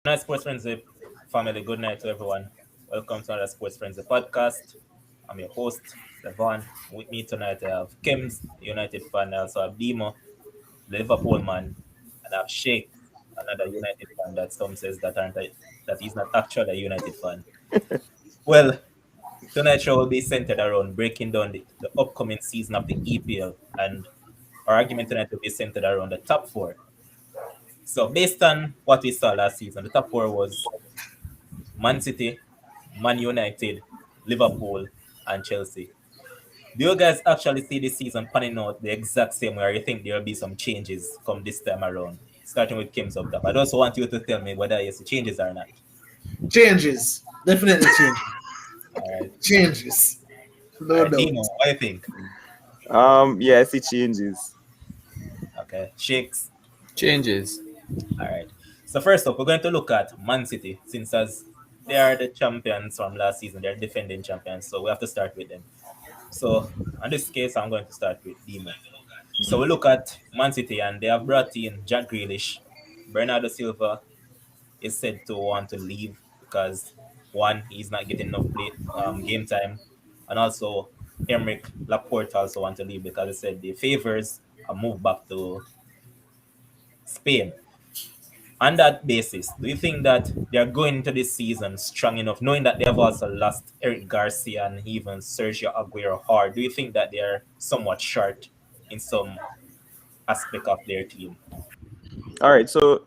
Good night, Sports Frenzy family. Good night to everyone. Welcome to another Sports Frenzy podcast. I'm your host, Devon. With me tonight, I have Kims, United fan. I also have Demo, the Liverpool man, and I have Sheikh, another United fan that some says that he's not actually a United fan. Well, tonight's show will be centered around breaking down the upcoming season of the EPL, and our argument tonight will be centered around the top four. So, based on what we saw last season, the top four was Man City, Man United, Liverpool, and Chelsea. Do you guys actually see this season panning out the exact same way, or you think there will be some changes come this time around? Starting with Kim's up top. I just want you to tell me whether you see changes or not. Changes. Definitely changes. All right. Changes. All No right. doubt. Dino, what do you think? Yeah, I see changes. Okay. Shakes. Changes. All right. So first up, we're going to look at Man City, since as they are the champions from last season, they're defending champions, so we have to start with them. So in this case, I'm going to start with Demo. So we look at Man City, and they have brought in Jack Grealish. Bernardo Silva is said to want to leave because one, he's not getting enough game time, and also Emerick Laporte also want to leave because he said the favors a move back to Spain. On that basis, do you think that they're going into this season strong enough, knowing that they have also lost Eric Garcia and even Sergio Aguero, or do you think that they're somewhat short in some aspect of their team? All right, so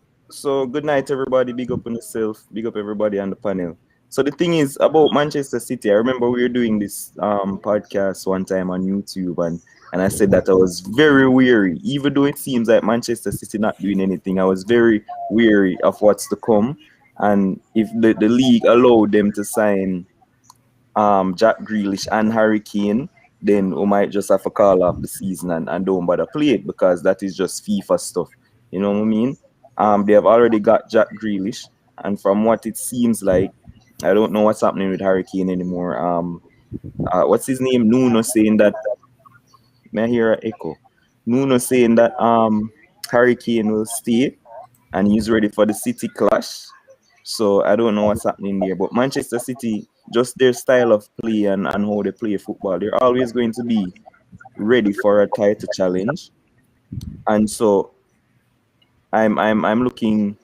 good night everybody. Big up on yourself. Big up everybody on the panel. So the thing is about Manchester City. I remember we were doing this podcast one time on YouTube, and I said that I was very weary, even though it seems like Manchester City not doing anything. I was very weary of what's to come, and if the league allowed them to sign Jack Grealish and Harry Kane, then we might just have to call off the season and don't bother play it because that is just FIFA stuff. You know what I mean? They have already got Jack Grealish, and from what it seems like, I don't know what's happening with Harry Kane anymore. What's his name? Nuno saying that. May I hear an echo? Nuno saying that Harry Kane will stay and he's ready for the City clash. So I don't know what's happening there. But Manchester City, just their style of play and how they play football, they're always going to be ready for a title challenge. And so I'm looking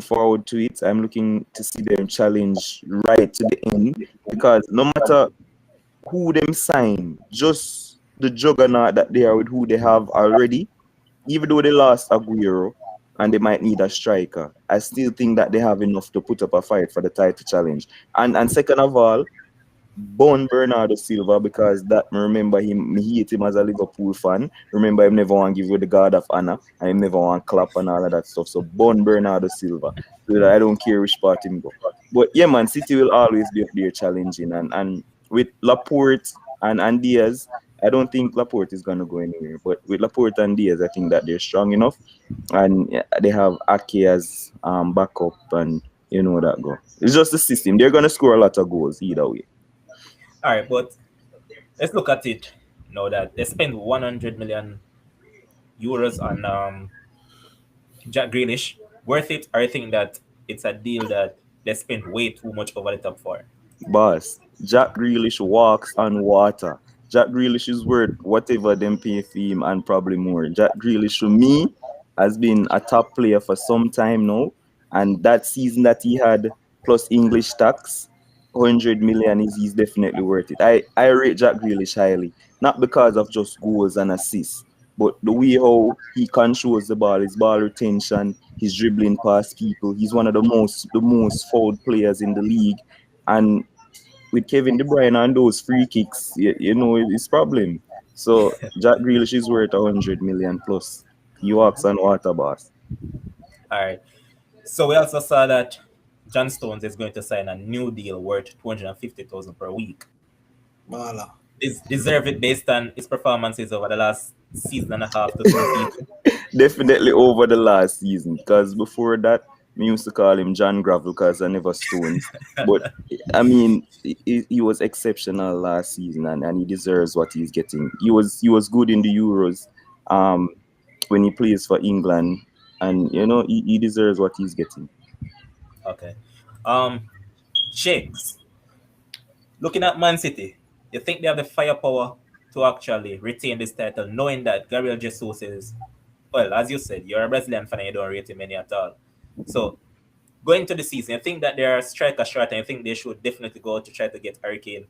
forward to it. I'm looking to see them challenge right to the end because no matter who them sign, just the juggernaut that they are with who they have already, even though they lost Aguero and they might need a striker, I still think that they have enough to put up a fight for the title challenge. And second of all, Bon Bernardo Silva, because that remember him, me hate him as a Liverpool fan. Remember him never want to give you the God of honor and him never want to clap and all of that stuff. So Bon Bernardo Silva. So I don't care which part him go. But yeah man, City will always be up there challenging and with Laporte and Diaz, I don't think Laporte is gonna go anywhere. But with Laporte and Diaz, I think that they're strong enough and they have Ake as backup and you know that go. It's just the system. They're gonna score a lot of goals either way. All right, but let's look at it now that they spent 100 million euros on Jack Grealish. Worth it, or you think that it's a deal that they spent way too much over the top for? Boss, Jack Grealish walks on water. Jack Grealish is worth whatever them pay for him and probably more. Jack Grealish, for me, has been a top player for some time now. And that season that he had, plus English tax, 100 million is he's definitely worth it. I rate Jack Grealish highly, not because of just goals and assists, but the way how he controls the ball, his ball retention, his dribbling past people. He's one of the most fouled players in the league, and with Kevin De Bruyne and those free kicks, you know it's problem. So Jack Grealish is worth 100 million plus. He walks on water, boss. All right. So we also saw that John Stones is going to sign a new deal worth 250,000 per week. Voila. Is deserve it based on his performances over the last season and a half to 2 seasons? Definitely over the last season, because before that, we used to call him John Gravel because I never stones. But I mean, he was exceptional last season, and he deserves what he's getting. He was good in the Euros, when he plays for England, and you know he deserves what he's getting. Okay. Shakes. Looking at Man City, you think they have the firepower to actually retain this title, knowing that Gabriel Jesus is, well, as you said, you're a Brazilian fan and you don't rate him any at all. So going to the season, you think that they're striker short and you think they should definitely go to try to get Harry Kane?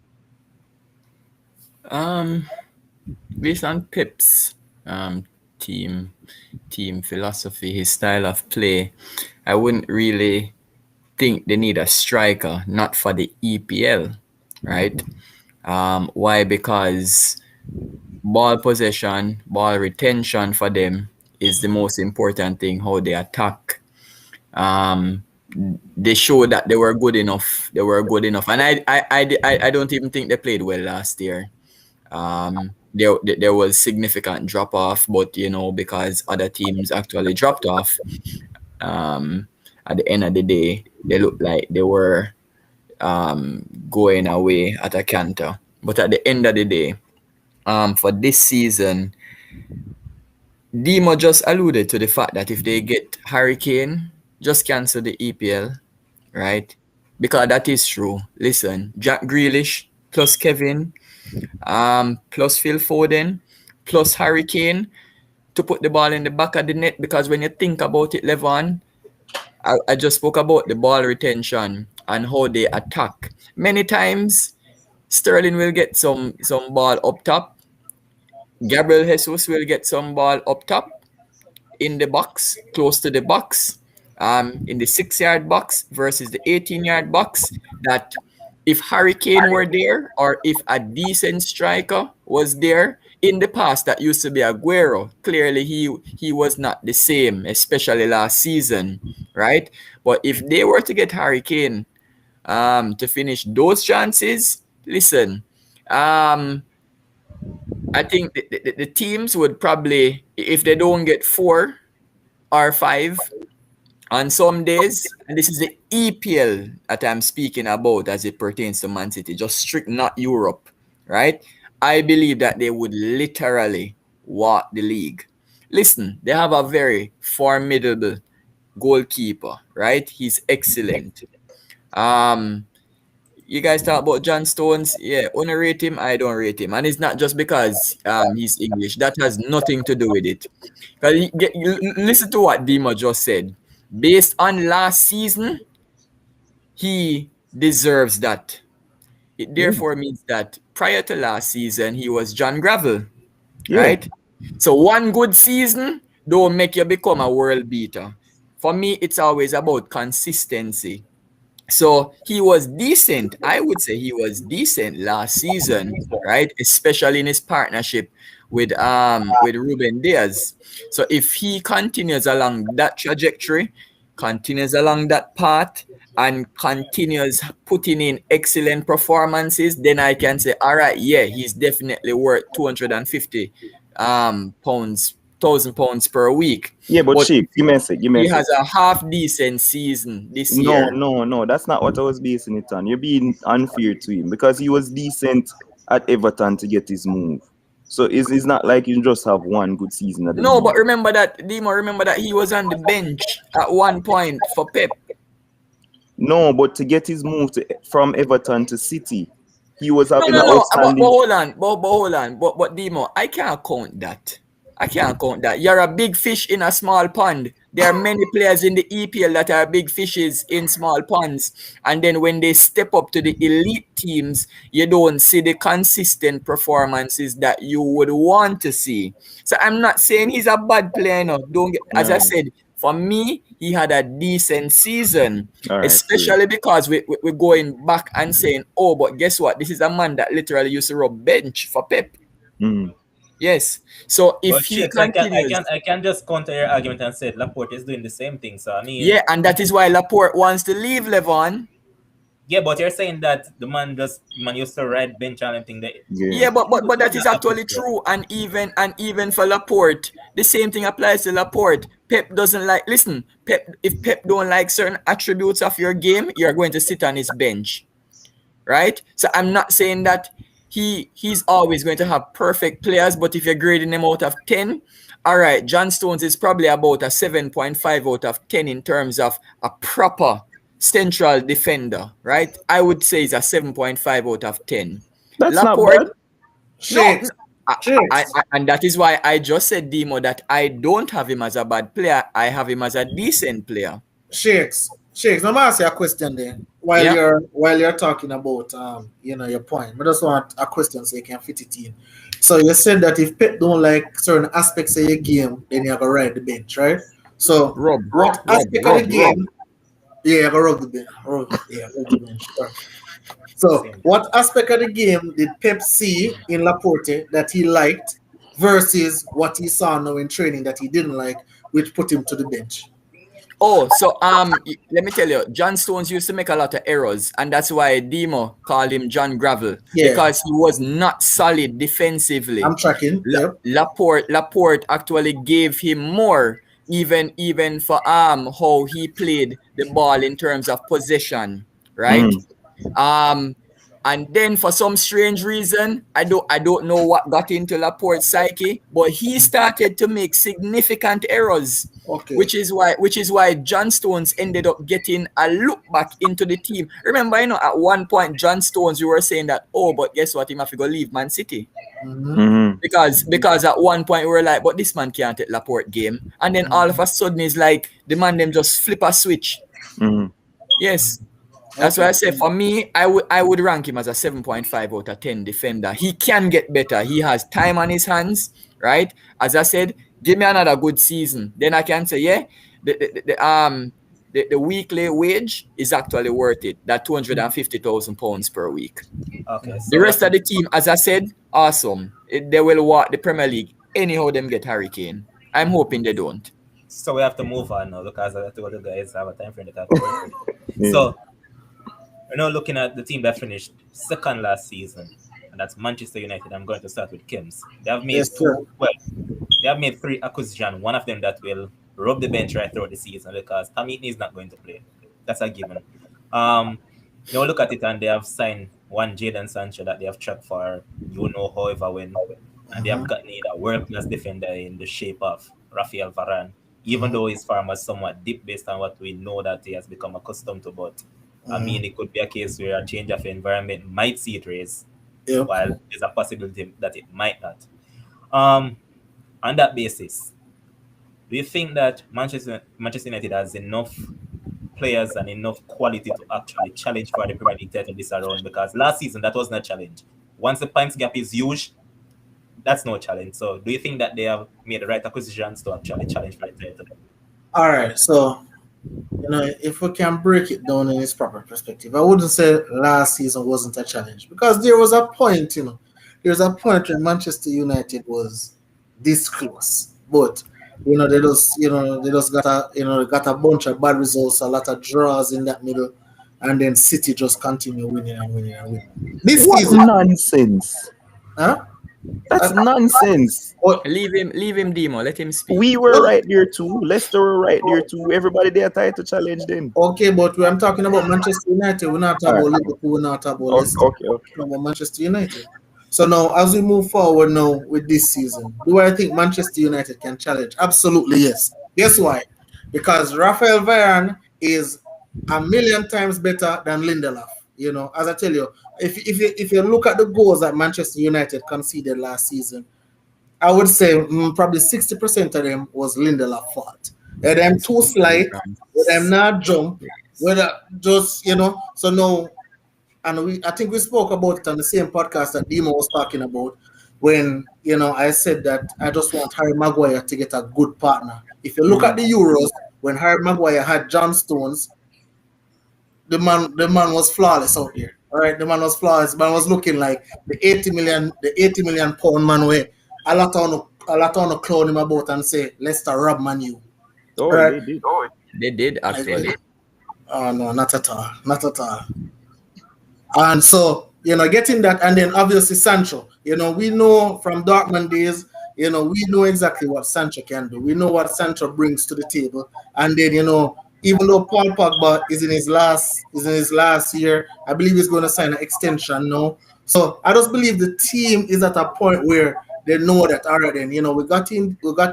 Based on Pep's team philosophy, his style of play, I wouldn't really think they need a striker, not for the EPL, right? Why? Because ball possession, ball retention for them is the most important thing, how they attack. They showed that they were good enough. And I don't even think they played well last year. There was significant drop off, but because other teams actually dropped off, at the end of the day, they looked like they were going away at a canter. But at the end of the day, for this season, Demo just alluded to the fact that if they get Harry Kane, just cancel the EPL, right? Because that is true. Listen, Jack Grealish plus Kevin, plus Phil Foden, plus Harry Kane to put the ball in the back of the net. Because when you think about it, Levon, I just spoke about the ball retention and how they attack. Many times, Sterling will get some ball up top. Gabriel Jesus will get some ball up top in the box, close to the box, in the 6-yard box versus the 18-yard box. That if Harry Kane were there, or if a decent striker was there in the past, that used to be Aguero. Clearly, he was not the same, especially last season, right? But if they were to get Harry Kane to finish those chances, listen, I think the teams would probably, if they don't get 4 or 5 on some days, and this is the EPL that I'm speaking about as it pertains to Man City, just strict, not Europe, right? I believe that they would literally walk the league. Listen, they have a very formidable goalkeeper, right? He's excellent. You guys talk about John Stones. Yeah, underrate him. I don't rate him, and it's not just because he's English. That has nothing to do with it. Because listen to what Dima just said. Based on last season, he deserves that. It therefore means that prior to last season, he was John Gravel, right? So one good season don't make you become a world beater. For me, it's always about consistency. So he was decent. I would say he was decent last season, right? Especially in his partnership with Ruben Diaz. So if he continues along that trajectory, continues along that path, and continues putting in excellent performances, then I can say, all right, yeah, he's definitely worth 250 1,000 pounds per week. Yeah, but Sheik, you mess it. He has a half decent season this year. No, that's not what I was basing it on. You're being unfair to him because he was decent at Everton to get his move. So it's not like you just have one good season. No, but remember that, Dimo, he was on the bench at one point for Pep. No, but to get his move from Everton to City, he was having an outstanding... But hold on. But Dimo, I can't count that. You're a big fish in a small pond. There are many players in the EPL that are big fishes in small ponds. And then when they step up to the elite teams, you don't see the consistent performances that you would want to see. So I'm not saying he's a bad player. No. As I said, for me, he had a decent season. Right, especially because we're going back and saying, oh, but guess what? This is a man that literally used to rub bench for Pep. Yes. So if he continues... I can just counter your argument and say Laporte is doing the same thing. So I mean... Yeah, and that is why Laporte wants to leave, Levon. Yeah, but you're saying that the man used to ride bench and everything. Yeah, but that is actually true. And even for Laporte, the same thing applies to Laporte. Pep doesn't like... Listen, if Pep don't like certain attributes of your game, you're going to sit on his bench. Right? So I'm not saying that he's always going to have perfect players, but if you're grading them out of 10, all right, John Stones is probably about a 7.5 out of 10 in terms of a proper central defender, right? I would say it's a 7.5 out of 10. That's not Laporte, bad. Shakes. Shakes. and that is why I just said, Demo, that I don't have him as a bad player. I have him as a decent player. Shakes. Let me ask you a question there. While you're talking about your point. I just want a question so you can fit it in. So you said that if Pep don't like certain aspects of your game, then you have to ride the bench, right? So what aspect of the game? Yeah, you have to rub the bench. Rub the bench. Right. So what aspect of the game did Pep see in Laporte that he liked versus what he saw now in training that he didn't like, which put him to the bench? Oh, so let me tell you, John Stones used to make a lot of errors, and that's why Demo called him John Gravel, because he was not solid defensively. I'm tracking. Laporte actually gave him more, even for how he played the ball in terms of possession, right? And then for some strange reason, I don't know what got into Laporte's psyche, but he started to make significant errors. Okay. Which is why John Stones ended up getting a look back into the team. Remember, at one point John Stones, you were saying that, but guess what, he have to go leave Man City. Because at one point we were like, but this man can't take Laporte game. And then all of a sudden it's like the man them just flip a switch. Yes. That's why I say, for me, I would rank him as a 7.5 out of 10 defender. He can get better. He has time on his hands, right? As I said, give me another good season. Then I can say, the weekly wage is actually worth it. That £250,000 per week. Okay. The rest of the team, as I said, awesome. They will walk the Premier League anyhow them get Harry Kane. I'm hoping they don't. So we have to move on now because I told the guys have a time frame that I have to work with. So looking at the team that finished second last season, and that's Manchester United. I'm going to start with Kims. They have made they have made 3 acquisitions. One of them that will rub the bench right throughout the season because Tom Heaton is not going to play. That's a given. Look at it, and they have signed one Jadon Sancho that they have tracked for however when, and they have gotten a world-class defender in the shape of Rafael Varane, even though his form was somewhat deep based on what we know that he has become accustomed to. But I mean, it could be a case where a change of environment might see it raise, while there's a possibility that it might not. On that basis, do you think that Manchester United has enough players and enough quality to actually challenge for the Premier League title this around? Because last season, that wasn't a challenge. Once the points gap is huge, that's no challenge. So do you think that they have made the right acquisitions to actually challenge for the title? All right, so if we can break it down in its proper perspective, I wouldn't say last season wasn't a challenge because there was a point, there's a point when Manchester United was this close, but they just got a bunch of bad results, a lot of draws in that middle, and then City just continue winning. This season, nonsense. Huh? That's nonsense. Leave him, Demo. Let him speak. We were right there too. Leicester were right there too. Everybody there tried to challenge them. Okay, but I'm talking about Manchester United. We're not talking about Liverpool. We're not talking about Leicester. Okay. We're talking about Manchester United. So now, as we move forward now with this season, do I think Manchester United can challenge? Absolutely, yes. Guess why? Because Rafael Varane is a million times better than Lindelof. As I tell you, if you look at the goals that Manchester United conceded last season, I would say probably 60% of them was Lindelof's fault. Them too slight, them not jump, whether just So now, and I think we spoke about it on the same podcast that Demo was talking about when I said that I just want Harry Maguire to get a good partner. If you look at the Euros, when Harry Maguire had John Stones, the man was flawless out here. All right, the man was flawless. The man was looking like the 80 million pound man where a lot of clown him about and say Leicester rob Man U. Oh, right? They did actually. Oh no, not at all. And so getting that, and then obviously Sancho. We know from Dortmund days. We know exactly what Sancho can do. We know what Sancho brings to the table, and then even though Paul Pogba is in his last year, I believe he's going to sign an extension now. So I just believe the team is at a point where they know that already. And we got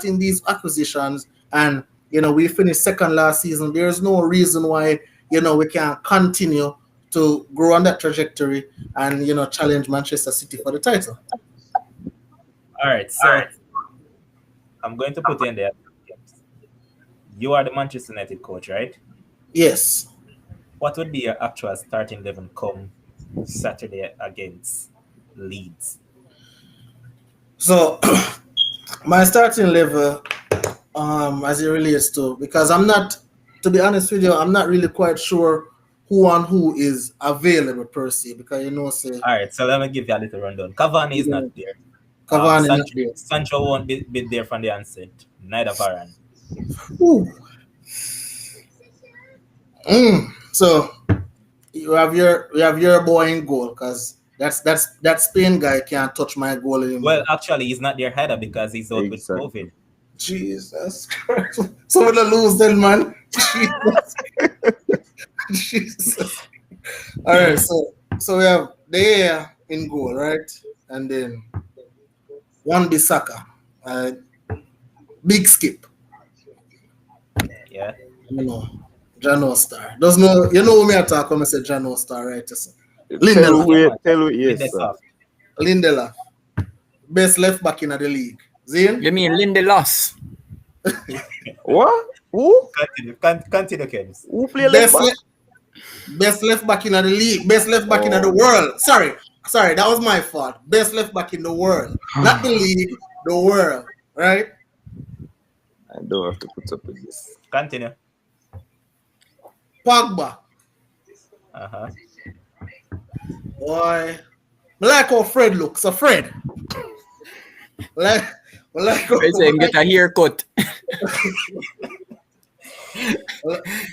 in these acquisitions, and we finished second last season. There's no reason why we can continue to grow on that trajectory and challenge Manchester City for the title. All right, so I'm going to put in there. You are the Manchester United coach, right? Yes. What would be your actual starting 11 come Saturday against Leeds? So my starting level, as it relates to, because to be honest with you, I'm not really quite sure who is available per se, because say. All right, so let me give you a little rundown. Cavani is not there. Cavani is not there. Sancho won't be there from the onset. Neither Varane. Ooh. So you have your boy in goal, because that Spain guy can't touch my goal anymore. Well, actually, he's not there either because he's out with COVID. Jesus Christ! So we're gonna lose then, man. Jesus. All right, so we have De in goal, right, and then Wan-Bissaka, big skip. Yeah. Jano Star. Does no, who me attack when I say Jano Star, right? Lindelof. Lindelof. Best left back in the league. Zane? You mean Lindelof? What? Who? Continue, Kevs. Who play left back? Best left back in the league. Best left back in the world. Sorry, that was my fault. Best left back in the world. Not the league, the world. Right? I don't have to put up with this. Continue. Pogba. Uh-huh. Boy. I like how Fred looks. So Fred. I like how get a haircut.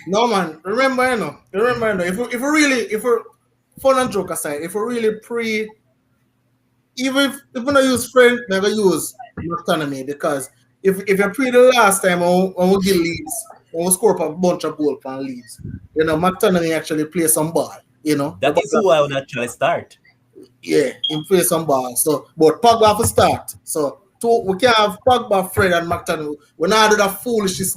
No man, remember, if we're fun and joke aside, if we really even if we don't use Fred, never use autonomy, because if you pre the last time when we get Leeds, when we score up a bunch of goals from Leeds, McTominay actually play some ball, That is who I would actually start. Yeah, he play some ball. So, but Pogba have to start. So, we can't have Pogba, Fred, and McTominay. We're not do that foolishness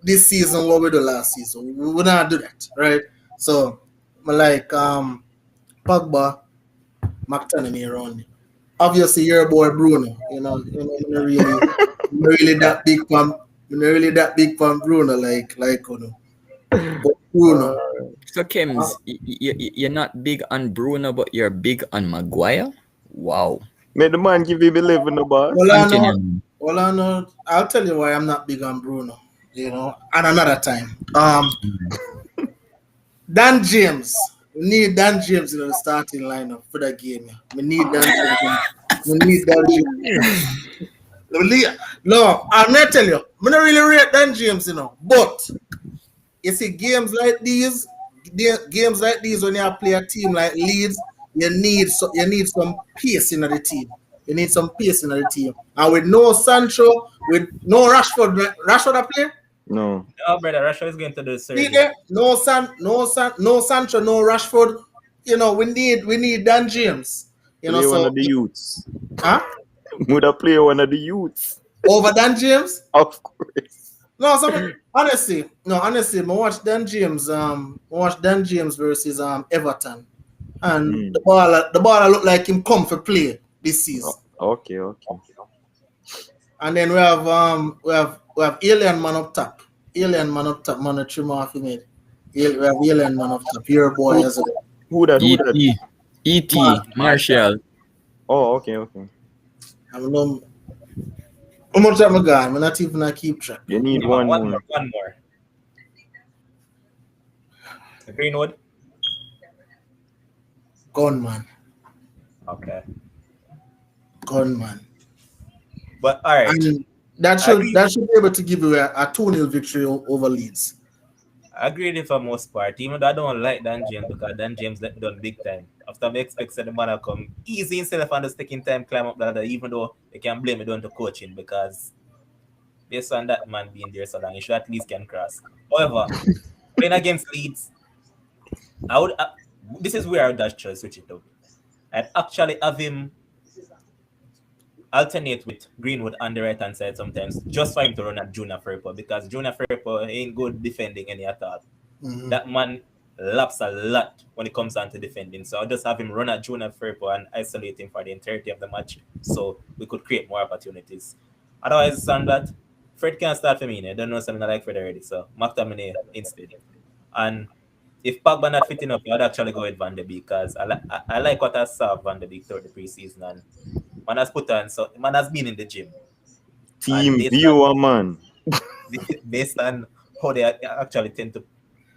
this season what we do last season. We will not do that, right? So, I like Pogba, McTominay around. Obviously, your boy Bruno. I'm not really that big from Bruno, like But Bruno. So Kims, you're not big on Bruno, but you're big on Maguire. Wow. May the man give him 11 the bar. Well, I know. I'll tell you why I'm not big on Bruno. And another time. Dan James. We need Dan James in the starting lineup for that game. We need Dan James. No, I'm not tell you. I don't really rate Dan James, but you see games like these when you play a team like Leeds, you need some pace in the team. You need some pace in the team. And with no Sancho, with no Rashford a play? No. No, brother, Rashford is going to do surgery. No Sancho, no Rashford. We need Dan James. Play one of the youths. Huh? Would I play one of the youths? Over Dan James? Of course. No, honestly, I watched Dan James. Versus Everton, and the ball looked like him come for play this season. Okay. And then we have Alien Man up top. Man a trim off him. We have Alien Man up top. Your boy as well. Who that? E.T. Martial. Oh, okay. I don't know. How much time I got? I'm not even I keep track. You need one more. Greenwood. Gunman. Okay. Gunman. But all right. And that should be able to give you a 2-0 victory over Leeds. I agree with for most part, even though I don't like Dan James because Dan James let me down big time. After I expect the man to come easy instead of on the taking time climb up the ladder, even though they can blame it down to coaching because based on that man being there so long, he should at least can cross. However, playing against Leeds, this is where I would actually switch it up. I'd actually have him alternate with Greenwood on the right hand side sometimes, just for him to run at Junior Firpo because Junior Firpo ain't good defending any at all. That man laps a lot when it comes down to defending. So I'll just have him run at Jonah Firpo and isolate him for the entirety of the match so we could create more opportunities. Otherwise, on that, Fred can't start for me. I don't know something I like Fred already. So McTominay instead. And if Pogba not fit enough, I'd actually go with Van de Beek because I like what I saw of Van de Beek throughout the preseason. And man has put on, so man has been in the gym. Team viewer, man. Based on how they actually tend to.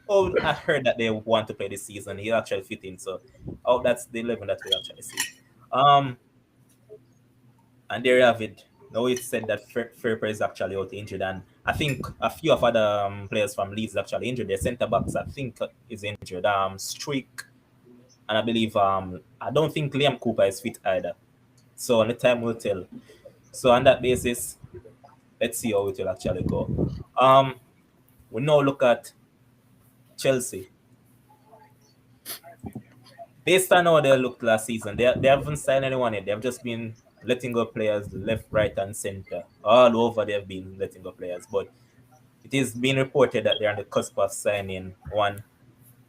Oh, I heard that they want to play this season. He actually fit in, so that's the 11 that we actually see. And there you have it. Now it's said that Firpo is actually out injured, and I think a few of other players from Leeds actually injured. Their centre backs, I think, is injured. Streak, and I believe I don't think Liam Cooper is fit either. So on the time will tell. So on that basis, let's see how it will actually go. We now look at Chelsea. Based on how they looked last season, they haven't signed anyone yet. They've just been letting go players left, right, and center. All over they've been letting go players. But it is being reported that they're on the cusp of signing one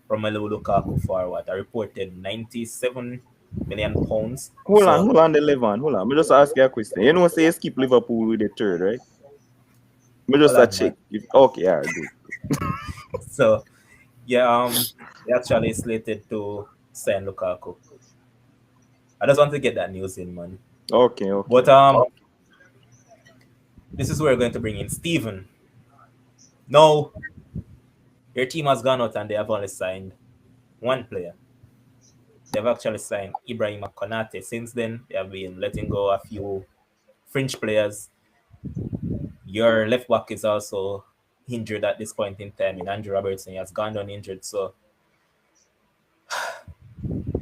Romelu Lukaku for what? I reported £97 million. Hold on, the Levan. Hold on. Me just ask you a question. You know, say you skip Liverpool with the third, right? Me just a check. Okay, yeah, good. So, yeah, they actually slated to sign Lukaku. I just want to get that news in, man. Okay. But this is where we're going to bring in Steven. No, your team has gone out and they have only signed one player. They've actually signed Ibrahima Konate. Since then, they have been letting go a few French players. Your left back is also injured at this point in time. In Andrew Robertson, he has gone down injured. So,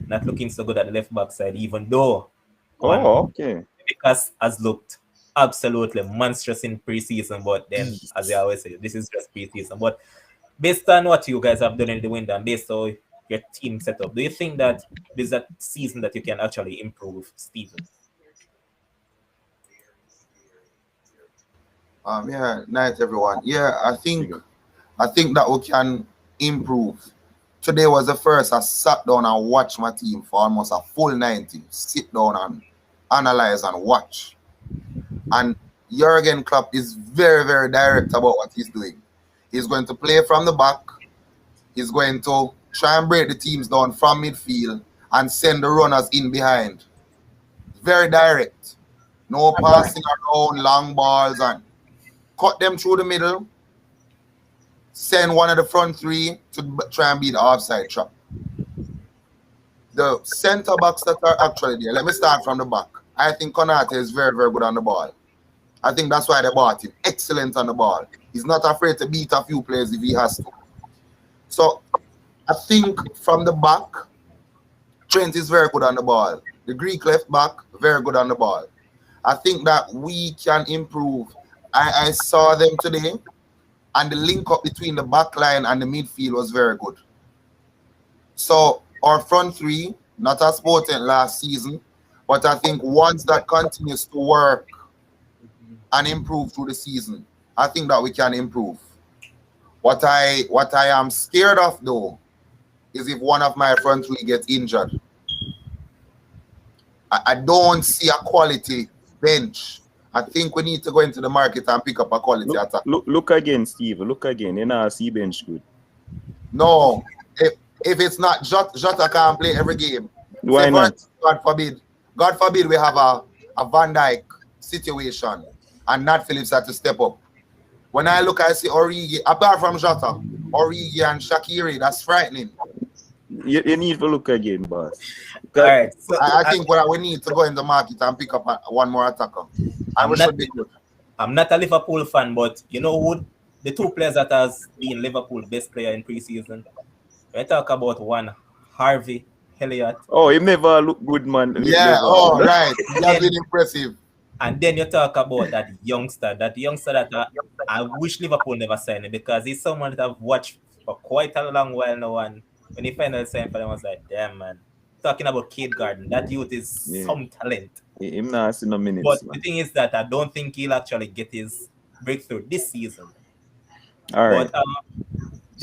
not looking so good at the left back side, even though because has looked absolutely monstrous in preseason. But then, as I always say, this is just preseason. But based on what you guys have done in the window and based on your team setup, do you think that this is a season that you can actually improve, Steven? Night everyone. Yeah, I think that we can improve. Today was the first I sat down and watched my team for almost a full 90. Sit down and analyze and watch. And Jurgen Klopp is very, very direct about what he's doing. He's going to play from the back. He's going to try and break the teams down from midfield and send the runners in behind. Very direct. No passing around, long balls, and cut them through the middle. Send one of the front three to try and beat the offside trap. The centre backs that are actually there, let me start from the back. I think Konate is very, very good on the ball. I think that's why they bought him. Excellent on the ball. He's not afraid to beat a few players if he has to. So I think from the back, Trent is very good on the ball. The Greek left back, very good on the ball. I think that we can improve. I saw them today, and the link up between the back line and the midfield was very good. So our front three, not as potent last season, but I think once that continues to work and improve through the season, I think that we can improve. What I am scared of though is if one of my front three gets injured. I don't see a quality bench. I think we need to go into the market and pick up a quality attack. Look again, Steve. Look again. You know, see bench good. No. If it's not Jota can't play every game. Why not? God forbid we have a Van Dijk situation and Nat Phillips had to step up. When I look, I see Origi, apart from Jota, Origi and Shaqiri, that's frightening. You need to look again, boss. All right. So I think we need to go in the market and pick up one more attacker. And we should be good. I'm not a Liverpool fan, but you know who the two players that has been Liverpool best player in preseason? When I talk about one, Harvey Elliott. Oh, he never looked good, man. Yeah, right. He has been impressive. And then you talk about that youngster that I wish Liverpool never signed him because he's someone that I've watched for quite a long while now. And when he finally signed for them, I was like, damn, man. Talking about Kate Garden, that youth is some talent. Him not in a minute. But the thing is that I don't think he'll actually get his breakthrough this season. All right. But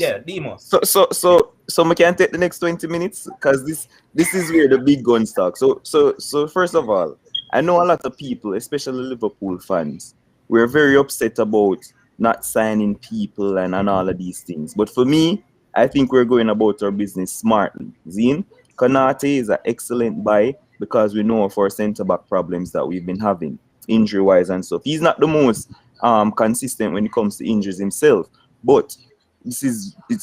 Yeah, Demo. So we can take the next 20 minutes because this is where the big guns talk. So first of all, I know a lot of people, especially Liverpool fans, we're very upset about not signing people and all of these things. But for me, I think we're going about our business smartly. Zine, Konate is an excellent buy because we know of our centre back problems that we've been having, injury wise and stuff. He's not the most consistent when it comes to injuries himself, but it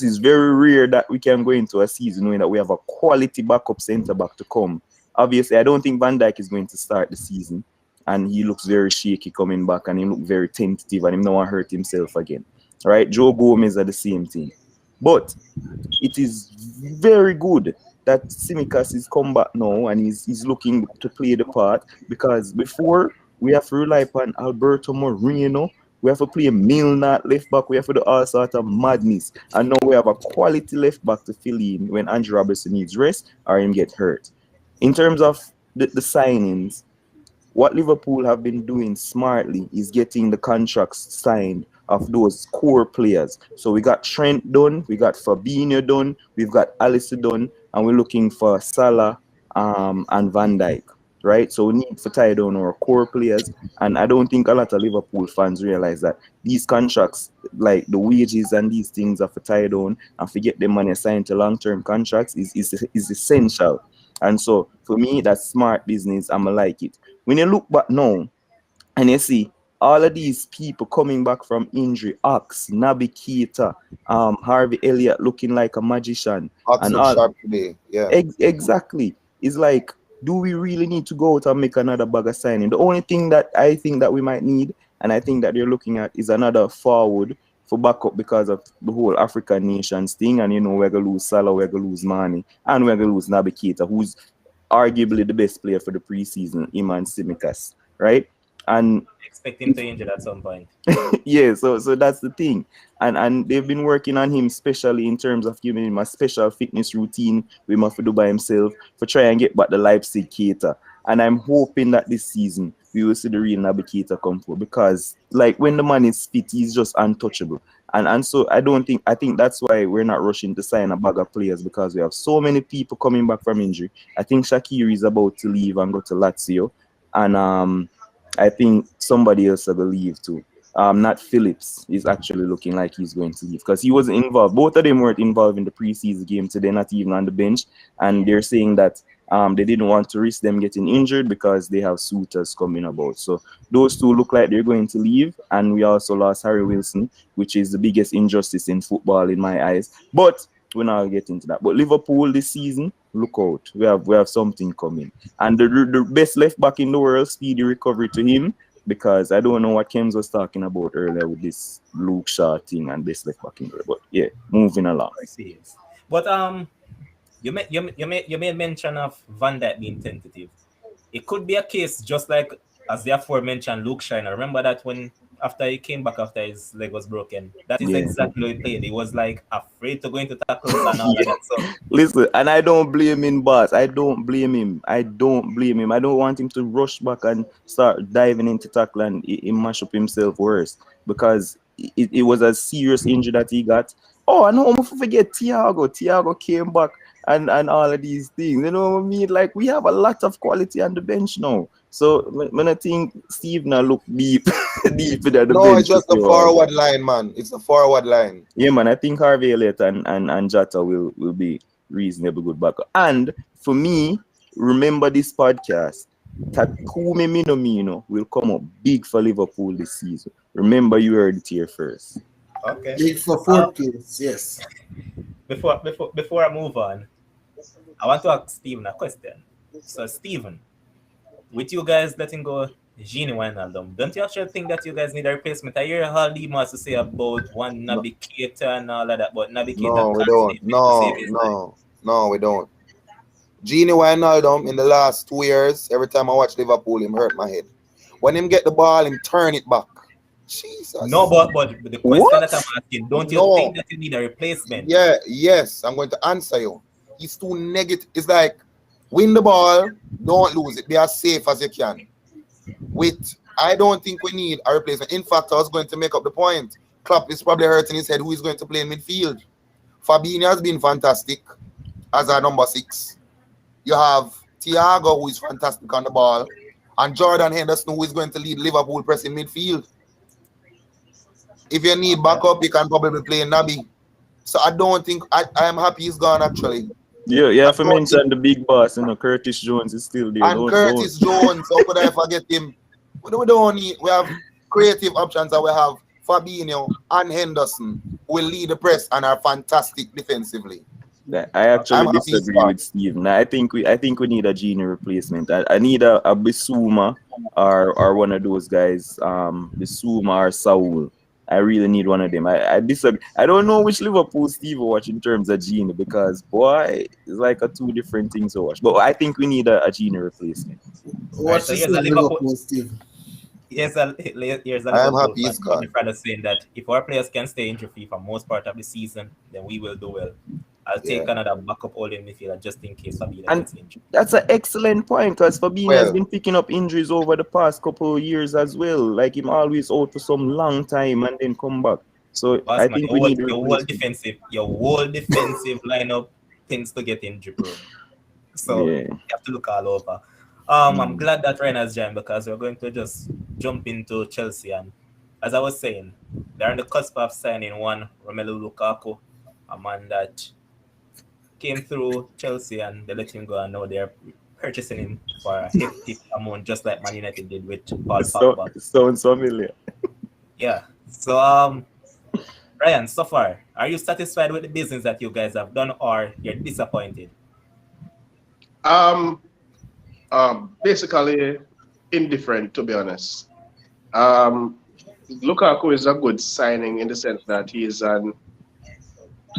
is very rare that we can go into a season knowing that we have a quality backup centre back to come. Obviously, I don't think Van Dijk is going to start the season, and he looks very shaky coming back, and he looks very tentative, and he don't want to hurt himself again. Right? Joe Gomez are the same thing, but it is very good that Tsimikas is come back now and he's looking to play the part, because before we have to rely upon Alberto Moreno. We have to play Milner at left back. We have to do all sorts of madness. And now we have a quality left back to fill in when Andrew Robertson needs rest or him get hurt. In terms of the signings, what Liverpool have been doing smartly is getting the contracts signed of those core players. So we got Trent done, we got Fabinho done, we've got Alisson done, and we're looking for Salah and Van Dijk. Right, so we need to tie down our core players, and I don't think a lot of Liverpool fans realize that these contracts, like the wages and these things, are for tie down and for get the money assigned to long-term contracts is essential. And so for me, that's smart business. I'ma like it. When you look back now and you see all of these people coming back from injury, Ox, Naby Keita, Harvey Elliott looking like a magician, Ox and look all sharp today. Yeah. exactly. It's like, do we really need to go out and make another bag of signing? The only thing that I think that we might need, and I think that they're looking at, is another forward for backup because of the whole African nations thing. And, we're going to lose Salah, we're going to lose Mane, and we're going to lose Naby Keita, who's arguably the best player for the preseason, Iman Tsimikas, right? And expect him to injure at some point. yeah, so that's the thing. And they've been working on him, especially in terms of giving him a special fitness routine we must do by himself for try and get back the Leipzig Keita. And I'm hoping that this season we will see the real Naby Keita come forward, because like when the man is fit, he's just untouchable. And so I think that's why we're not rushing to sign a bag of players, because we have so many people coming back from injury. I think Shaqiri is about to leave and go to Lazio, and I think somebody else will leave too. Not Phillips is actually looking like he's going to leave because he wasn't involved. Both of them weren't involved in the preseason game, so they're not even on the bench. And they're saying that they didn't want to risk them getting injured because they have suitors coming about. So those two look like they're going to leave. And we also lost Harry Wilson, which is the biggest injustice in football in my eyes. But we're not going to get into that. But Liverpool this season, look out. We have something coming. And the best left back in the world, speedy recovery to him, because I don't know what Kems was talking about earlier with this Luke Shaw thing and best left back in the world. But yeah, moving along. I see. But you made mention of Van Dijk being tentative. It could be a case just like as the aforementioned Luke Shaw. I remember that when after he came back after his leg was broken, that is exactly what he played. He was like afraid to go into tackles and all of that. So listen, and I don't blame him, boss. I don't blame him. I don't want him to rush back and start diving into tackle and he mash up himself worse, because it was a serious injury that he got. Oh, I know, I'm forget Thiago. Thiago came back and all of these things. You know what I mean? Like, we have a lot of quality on the bench now. So when I think Steve now look deep at the bench. No, it's just the forward line, man. It's the forward line. Yeah, man. I think Harvey Elliott and Jota will be reasonably good backup. And for me, remember this podcast, Takumi Minamino will come up big for Liverpool this season. Remember, you heard it here first. okay. Big for 4 kids, yes. Before I move on, I want to ask Stephen a question. So Stephen, with you guys letting go Gini Wijnaldum, don't you actually think that you guys need a replacement? I hear how Lee has to say about one Naby Keita and all of that, but Naby Keita No, we don't. No, we don't. Gini Wijnaldum in the last 2 years, every time I watch Liverpool, him hurt my head. When him get the ball, him turn it back. Jesus. No, but the question that I'm asking, don't you think that you need a replacement? Yes, I'm going to answer you. He's too negative. It's like, win the ball, don't lose it. Be as safe as you can. I don't think we need a replacement. In fact, I was going to make up the point. Klopp is probably hurting his head. Who is going to play in midfield? Fabinho has been fantastic as our number 6. You have Thiago, who is fantastic on the ball, and Jordan Henderson, who is going to lead Liverpool pressing midfield. If you need backup, you can probably play Naby. So I don't think I am happy he's gone actually. Yeah, you have to mention the big boss, Curtis Jones is still there. And Curtis Jones, how could I forget him? We don't need, we have creative options that we have Fabinho and Henderson who will lead the press and are fantastic defensively. I actually disagree with Steven. I think we need a Genie replacement. I need a Bissouma or one of those guys, Bissouma or Saul. I really need one of them. I disagree. I don't know which Liverpool Steve watch in terms of Genie because boy, it's like a two different things to watch. But I think we need a Genie replacement. What's the Liverpool Steve? Here's a I am happy he's gone. Saying that if our players can stay injury free for most part of the season, then we will do well. I'll take another backup holding midfielder just in case Fabinho gets injured. That's an excellent point because Fabinho has been picking up injuries over the past couple of years as well. Like him always out for some long time and then come back. So I think we need your whole defensive lineup tends to get injury prone. So you have to look all over. I'm glad that Ryan has joined because we're going to just jump into Chelsea, and as I was saying, they're on the cusp of signing one Romelu Lukaku, a man that came through Chelsea and they let him go, and now they're purchasing him for a hefty amount, just like Man United did with Paul Pogba. Sounds familiar. Yeah. So, Ryan, so far, are you satisfied with the business that you guys have done, or you're disappointed? Basically indifferent, to be honest. Lukaku is a good signing in the sense that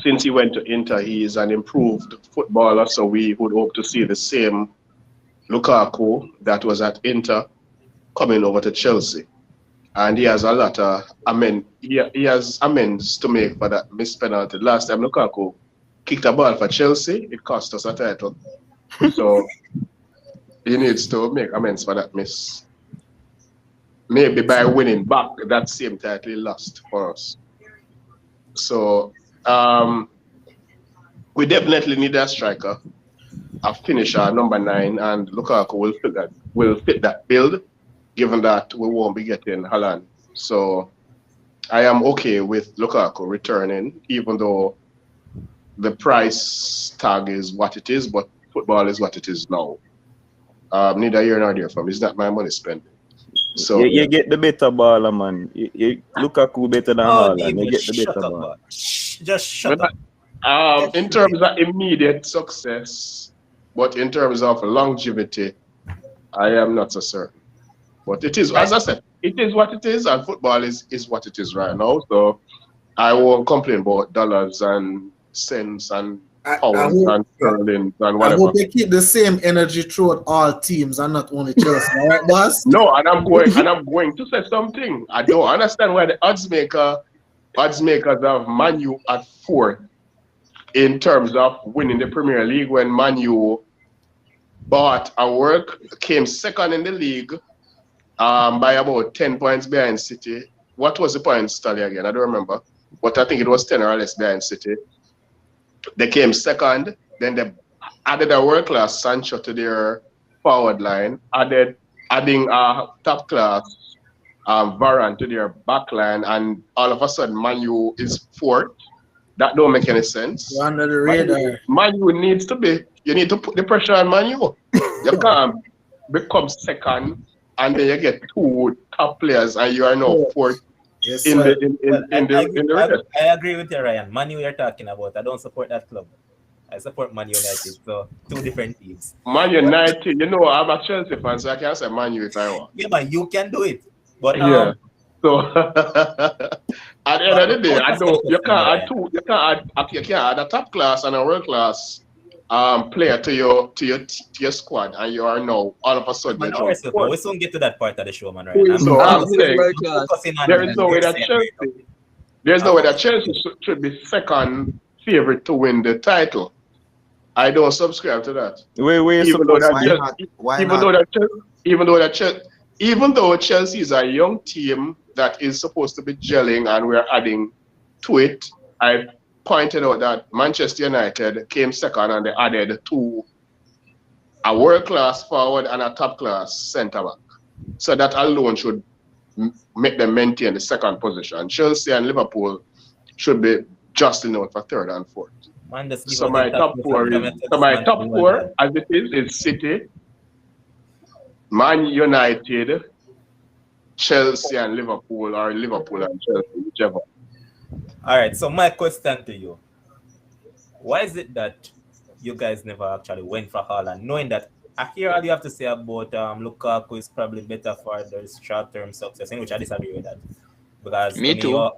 since he went to Inter, he is an improved footballer, so we would hope to see the same Lukaku that was at Inter coming over to Chelsea. And he has a lot of he has amends to make for that missed penalty. Last time Lukaku kicked a ball for Chelsea, it cost us a title. So he needs to make amends for that miss. Maybe by winning back that same title he lost for us. So we definitely need a striker, a finisher, number 9, and Lukaku will fit that build, given that we won't be getting Haaland. So I am okay with Lukaku returning, even though the price tag is what it is, but football is what it is now. Neither here nor there from. It's not my money spending. So you get the better baller, man. Lukaku better than Haaland. You get the better baller. Just shut up. In terms of immediate success, but in terms of longevity, I am not so certain. But it is, as I said, it is what it is, and football is what it is right now. So I won't complain about dollars and cents and pounds and sterling and whatever. I hope they keep the same energy throughout all teams and not only Chelsea. All right, boss? No, and I'm going to say something. I don't understand why the odds makers have Man U at 4th in terms of winning the Premier League when Man U bought a work, came second in the league by about 10 points behind City. What was the points tally again? I don't remember. But I think it was 10 or less behind City. They came second, then they added a world-class Sancho to their forward line, adding a top-class Varane to their back line, and all of a sudden Man U is 4th. That don't make any sense. You're under the radar. Man U needs to be, you need to put the pressure on Man U. You can't become second and then you get 2 top players and you are now 4th. Yes, in the race. I agree with you, Ryan. Man U you're talking about. I don't support that club. I support Man United. So 2 different teams. Man United, I'm a Chelsea fan, so I can say Man U if I want. Yeah, man, you can do it. But yeah. So at the end of the day, you can't add a top class and a world class player to your squad, and you are now all of a sudden. We soon get to that part of the show, man. Right? So I'm saying there is no way that Chelsea should be second favorite to win the title. I don't subscribe to that. Even though Chelsea is a young team that is supposed to be gelling and we're adding to it, I pointed out that Manchester United came second and they added a world-class forward and a top-class centre-back. So that alone should make them maintain the second position. Chelsea and Liverpool should be just enough for third and fourth. Man, just give So us my the top four as it is City, Man United, Chelsea and Liverpool, or Liverpool and Chelsea, whichever. All right, so my question to you: why is it that you guys never actually went for Haaland, knowing that I hear all you have to say about Lukaku is probably better for the short-term success, in which I disagree with that. Because Me to too.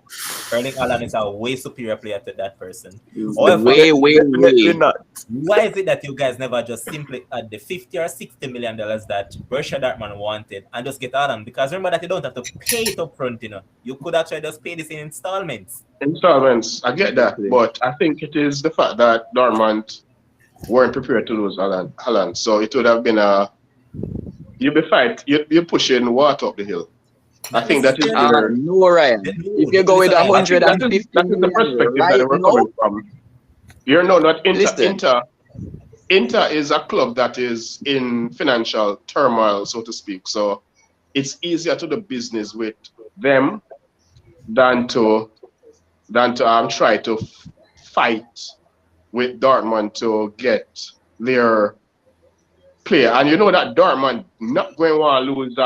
Erling Haaland is a way superior player to that person. He's However, Definitely not. why is it that you guys never just simply add the $50 or $60 million that Borussia Dortmund wanted and just get Haaland? Because remember that you don't have to pay it up front, you know. You could actually just pay this in installments. Installments, I get that, but I think it is the fact that Dortmund weren't prepared to lose Haaland. So it would have been you're pushing water up the hill. I think that is no, Ryan. If you go with 150 that is the perspective right that we're now, coming from. You're not Inter. Listen. Inter is a club that is in financial turmoil, so to speak. So it's easier to do business with them than to try to fight with Dortmund to get their player. And you know that Dortmund not going to want to lose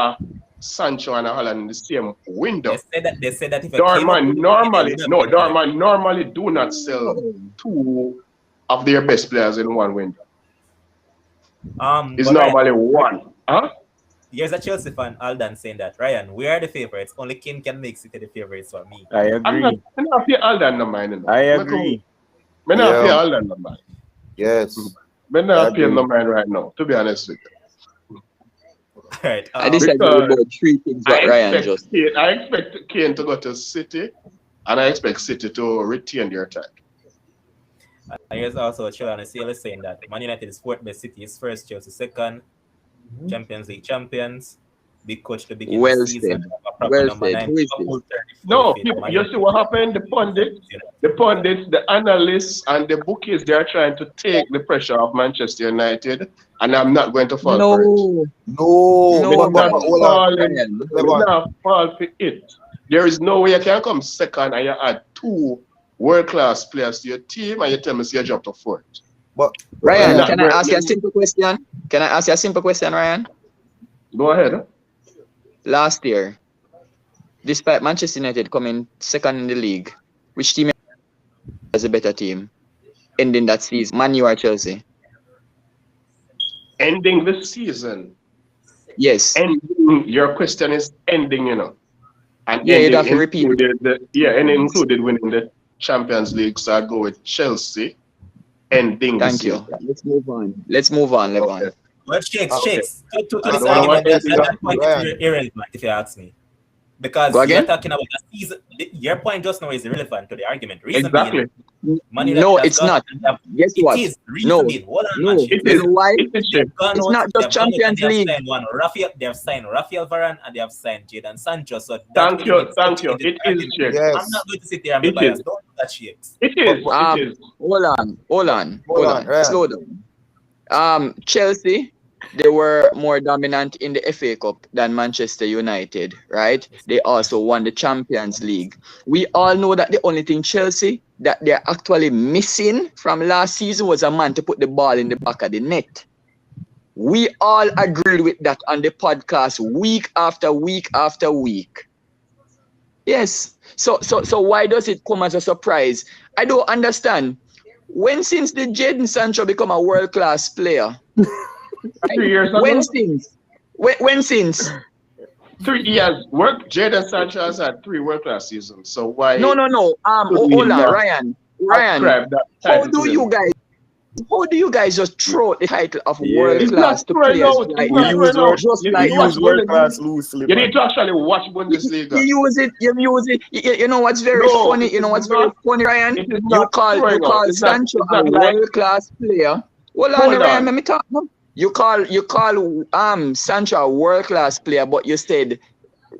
Sancho and Haaland in the same window. They said that if Dortmund normally do not sell two of their best players in one window. It's normally one. Huh? Here's a Chelsea fan, Aldan, saying that, Ryan, we are the favorites. Only Kim can make City the favorites for me. I agree. I'm not paying Aldan no mind. I agree. I'm not paying Aldan no mind. Yes. I'm not paying no mind right now, to be honest with you. All right. I disagree with about three things that Ryan just. I expect Kane to go to City, and I expect City to retain their attack. And here's also Chilwell saying that Man United is fourth best, City is first, Chelsea second, Champions League champions, big coach to begin Well the season. said. Well said. Who is this? No, you see what happened? The pundits, the analysts, and the bookies, they are trying to take the pressure off Manchester United, and I'm not going to fall for it. No, not fall for it. There is no way you can come second and you add two world-class players to your team and you tell me you jump to fourth. But Ryan, can I ask you a simple question? Ryan? Go ahead. Last year, despite Manchester United coming second in the league, which team has a better team ending that season? Man U or Chelsea? Ending the season. Yes. Your question is ending, you know. And yeah, you'd have to repeat. And included winning the Champions League, so I go with Chelsea. Ending. Thank you. Let's move on, Levon. Okay. Well, Shakes. To this know argument, what that point is irrelevant, if you ask me. Because you're talking about the season. Your point just now is irrelevant to the argument. Reason Exactly. being, No, it's not. Guess what? It is. No. Hold on, No. man. You know why? It's not just Champions League. They have signed Rafael Varane and they have signed Jadon Sancho. So Thank you. It is, Shakes. Yes. I'm not going to sit there and be biased. Don't do that, Shakes. It is. Hold on. Right. Slow down. Chelsea, they were more dominant in the FA Cup than Manchester United, right? They also won the Champions League. We all know that the only thing Chelsea that they're actually missing from last season was a man to put the ball in the back of the net. We all agreed with that on the podcast week after week after week. Yes. So why does it come as a surprise? I don't understand. Since did Jadon Sancho become a world-class player? 3 years ago. When since? 3 years. Jadon Sancho has had 3 world-class seasons. So why? No. Hold on, Ryan. How do you guys just throw the title of world-class to players like use world-class loosely. You need to actually watch Bundesliga. You use it. You know what's very funny? You know what's very funny, Ryan? You call Sancho a world-class player. Hold on, Ryan. Let me talk. You call Sancho a world-class player, but you said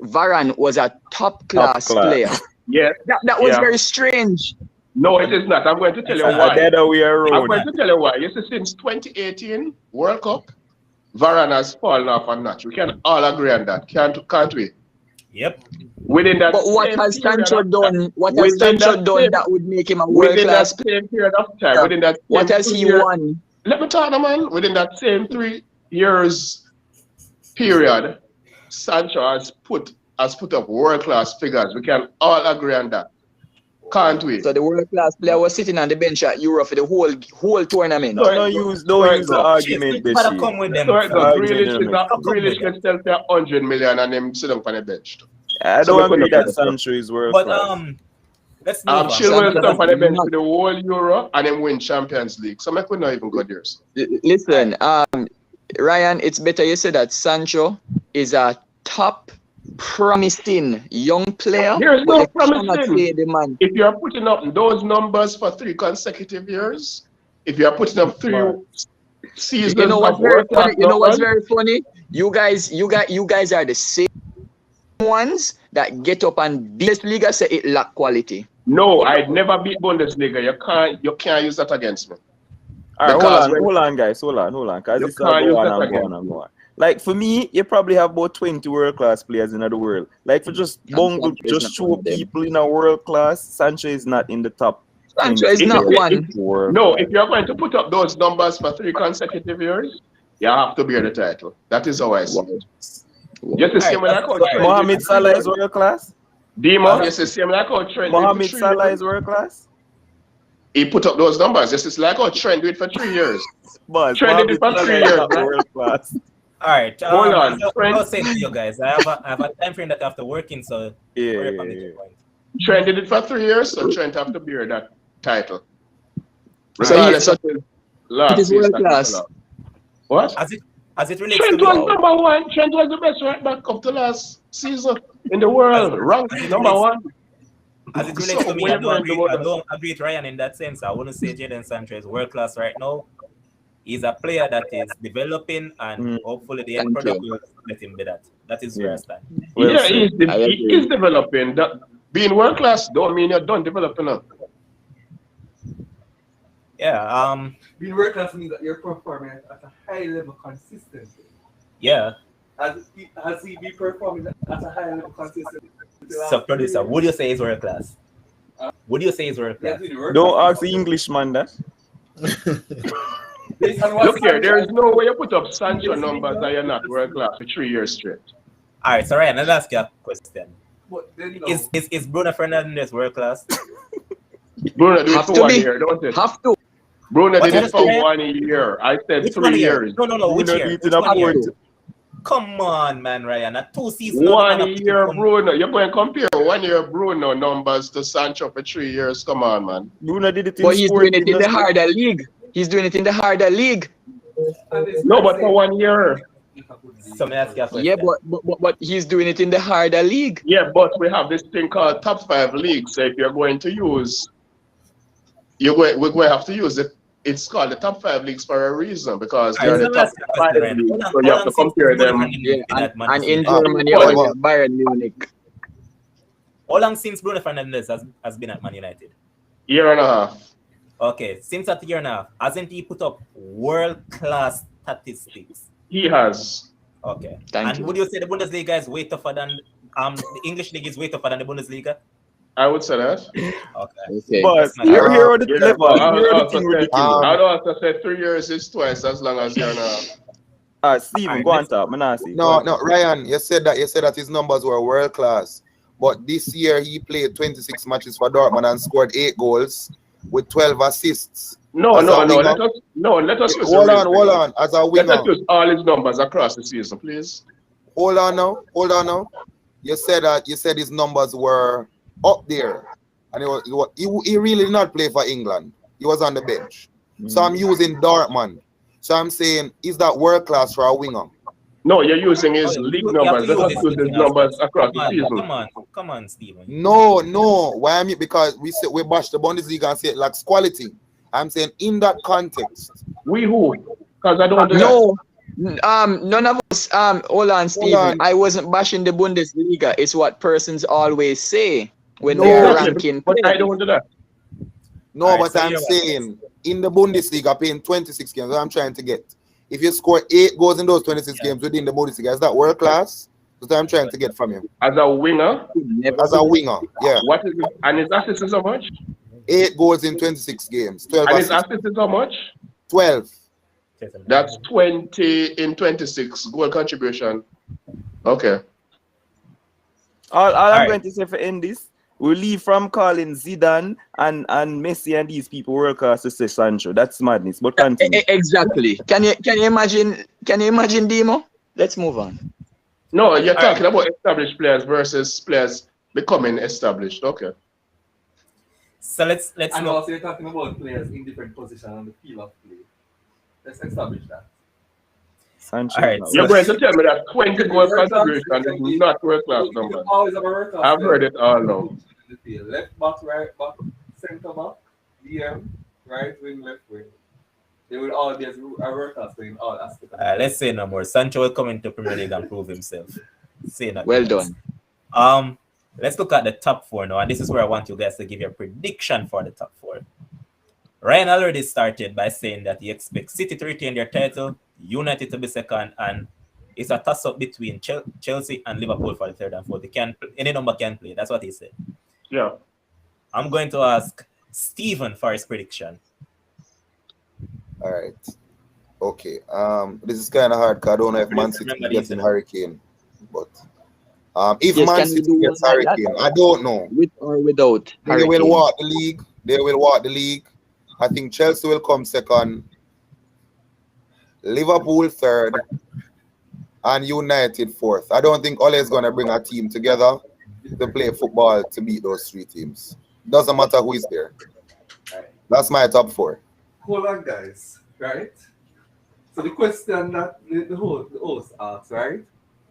Varane was a top-class player. Yeah. That was very strange. No, it is not. I'm going to tell you why. The other way I'm around. going to tell you why. You see, since 2018 World Cup, Varane has fallen off a notch. We can all agree on that, can't we? Yep. Within that But what same has period Sancho of done? time- What has within Sancho that done same- that would make him a world Within that class? same period of time, within that What same has he 2 years- won? Let me talk, man. Within that same 3 years period, Sancho has put up world class figures. We can all agree on that, can't we? So the world class player was sitting on the bench at Euro for the whole tournament. Don't use the argument, You better Beshi. come with them. So it goes. Argument. Grealish can sell for 100 million and him sit down on the bench. I So don't we agree couldn't that Sancho is world But class. let's move on. Chilwell sit down on the bench not- for the whole Euro and then win Champions League. So make we not even go there. Listen, Ryan, it's better you say that Sancho is a top promising young player. There's but no you cannot promising. say the man. If you're putting up those numbers for 3 consecutive years, if you're putting up 3 seasons You know what's of very world-class funny? You know what's numbers, very funny? You guys are the same ones that get up and beat Bundesliga say it lack quality. no, I'd never beat Bundesliga. You can't use that against me. All right, Because hold on, guys. Hold on. Because You this is can't use go that on. again. Like, for me, you probably have about 20 world-class players in the world. Like, for just bungle, Sancho is not just one show of them. people in a world-class, Sancho is not in the top. Sancho is 20 not one. world. No, if you're going to put up those numbers for 3 consecutive years, you have to bear the title. That is how I see it. Just the same way like how Trent Mohamed did for Salah 3 is world-class? Demo, just the same like how Trent did Mohamed for 3 Salah years. is world-class? He put up those numbers. Just like how Trent did for 3 years. But Trent did it for Mohamed 3 Salah is years, not right? world-class. All right. Hold on, I Trent. was saying to you guys, I have a time frame that I have to work in, so Yeah. worry about the point. Trent did it for 3 years, so Trent have to bear that title. So Regardless of his last it is season. world class. What? As it relates Trent to was number 1. Trent was the best right back up to last season in the world. Ranked number 1. As it relates So to me, we're I going to go don't agree with Ryan in that sense. I wouldn't say Jadon Sancho is world class right now. He's a player that is developing, and hopefully the end Thank product you. will let him be that. That is where I stand. Well Yeah, said. he agree. is developing. Being world class don't mean you're done developing. Yeah. Being world class means that you're performing at a high level consistently. Yeah. Has he been performing at a high level consistently? So, producer, would you say he's world class? Would you say he's world class? Don't ask the Englishman that. Look here, there is no way you put up Sancho numbers that you're not world class for 3 years straight. All right, so Ryan, let's ask you a question. But then, you know, Is Bruno Fernandes world class? Bruno did it Have for to 1 be. year, don't it? Have to. Bruno What did did it you for say? 1 year. I said Which 3 1 year? years. No. Which Bruno year? eating Which a 1 year? point. Come on, man, Ryan. At 2 seasons. 1 year Bruno. You're going to compare 1 year Bruno numbers to Sancho for 3 years. Come on, man. Bruno did it in But he's doing it in the Sporting. harder league. He's doing it in the harder league. No, but for 1 year. So may I ask you a question? Yeah, but he's doing it in the harder league. Yeah, but we have this thing called top 5 leagues. So if you're going to use, we're going to have to use it. It's called the top 5 leagues for a reason because they're the top 5 leagues. So you have to compare them. Yeah, and in Ah, Germany, what always about- Bayern Munich. How long since Bruno Fernandes has been at Man United? Year and a half. Okay, since that year and a half, hasn't he put up world-class statistics? He has. Okay. Thank And you. would you say the Bundesliga is way tougher than the English league is way tougher than the Bundesliga? I would say that. Okay. Okay. But That's not- here are the Yeah, clever. but I would Here are the also thing say- ridiculous. I would also say 3 years is twice as long as year and a half. Steven, go on top. Manasi. No, Ryan, you said that his numbers were world class, but this year he played 26 matches for Dortmund and scored 8 goals with 12 assists. No. As a winger. Let us use Hold the on, real hold figures. on. As a Let winger, us use all his numbers across the season, please. hold on now. You said his numbers were up there, and he really did not play for England. He was on the bench. So I'm using Dortmund. So I'm saying, is that world class for a winger? No, you're using his Oh, league you have numbers. to Let us use use this his numbers across the Come season. on, come on, Stephen. No. Why am I? Because we bash the Bundesliga and say it lacks quality. I'm saying in that context. We who? Because I don't do that. No, none of us. Hold on, Stephen. on. I wasn't bashing the Bundesliga. It's what persons always say when No, they're Exactly, ranking. but I players. don't do that. No, Alright, but so I'm you're- saying in the Bundesliga, playing 26 games, what I'm trying to get. If you score 8 goals in those 26 games within the Bundesliga, is that world class? That's what I'm trying to get from you. As a winger, Never As a winger, yeah. what is it? And his assist is how much? 8 goals in 26 games, 12 And his assists, assist is how much? 12. That's 20 in 26 goal contribution. Okay. All I'm Alright. going to say for end this, we leave from calling Zidane and Messi and these people world class to say Sancho. That's madness. But continue. Exactly. Can you imagine? Can you imagine, Demo? Let's move on. No, you're All talking about established players versus players becoming established. Okay. So let's And know. also, you're talking about players in different positions on the field of play. Let's establish that. Sancho. Alright, now. so- You're going to tell me that 20 goal contribution is not world class You number. always have a world-class I've player heard it all now. in the field. Left back, right back, centre back, DM, right wing, left wing. They will all be a world-class player in all aspects. of the game. Let's say no more. Sancho will come into Premier League and prove himself. Say nothing Well else. done. Let's look at the top 4 now, and this is where I want you guys to give your prediction for the top 4. Ryan already started by saying that he expects City to retain their title, United to be second, and it's a toss-up between Chelsea and Liverpool for the third and fourth. Any number can play. That's what he said. Yeah. I'm going to ask Stephen for his prediction. All right. Okay. This is kind of hard because I don't know if Man City Remember gets these, in you know. Hurricane. But if Yes, Man can we City do gets one like that? Hurricane, I don't know. With or without They Hurricane? will walk the league. They will walk the league. I think Chelsea will come second, Liverpool third, and United fourth. I don't think Ole is going to bring a team together to play football to beat those 3 teams. Doesn't matter who is there. That's my top 4. Hold on, guys. Right? So the question that the host asks, right?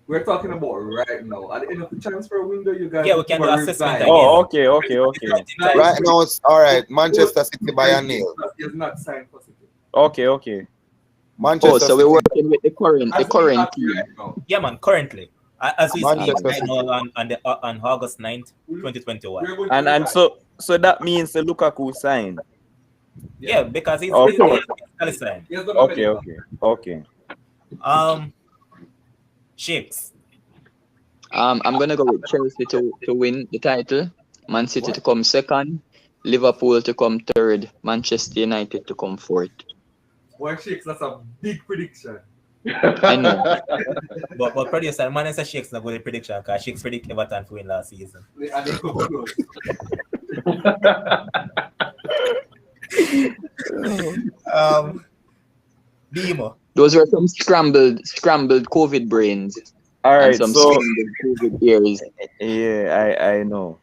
We're talking about right now. At the end of the transfer window, you guys Yeah, we can give do a assessment reply. again. Oh, okay. Right. Right now, it's all right. Manchester City by a nail. He has not signed for City. Okay. Manchester Oh, so we're City. working with the current As we team. are right now. Yeah, man, currently. As we speak Manchester right now on August 9th, 2021. We're going to And reply. so that means the Lukaku signed. Yeah, because he's Okay. Palestine. He has got a Okay. medical. Shakes. I'm gonna go with Chelsea to win the title, Man City to come second, Liverpool to come third, Manchester United to come fourth. One Shakes, that's a big prediction. I know. But producer, man, is a Shakes not good at prediction because Shakes predict Everton to win last season. And they come close. Demo. Those were some scrambled COVID brains All and right. some So scrambled COVID ears. yeah, I know.